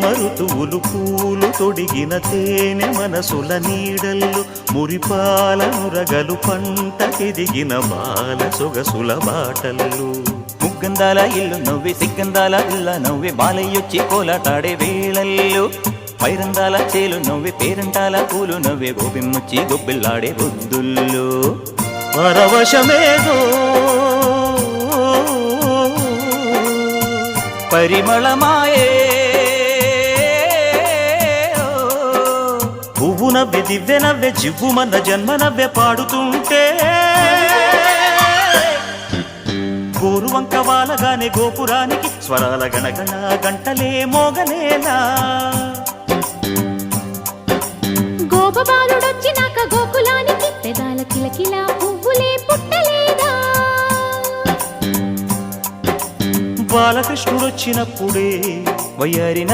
మరుతువులు పూలు తొడిగిన తేనె మనసుల నీడల్లు మురిపాల నురగలు పంటకెదిగిన బాల సొగసుల బాటల్లు ముగ్గందాల ఇల్లు నవ్వి సిగ్గందాల ఇల్ల నవ్వి బాలయ్యొచ్చి కోలాటాడే వేళల్లో పైరందాల చేలు నవ్వి పేరంటాల పూలు నవ్వి గోపిమ్మొచ్చి గొబ్బిల్లాడే బొద్దుల్లో పరవశమేదో పరిమళమాయే పువ్వు నవ్వె దివ్వె నవ్వె జివ్వుమన్న జన్మ నవ్వె పాడుతుంటే గోరువంక వాలగానే గోపురానికి స్వరాల గణగణ గంటలే మోగలేలా గోపబాలుడొచ్చినాక గోకులానికి పెదాల కిలకిలా పువ్వులే పుట్టలేదా బాలకృష్ణుడొచ్చినప్పుడే వయ్యారి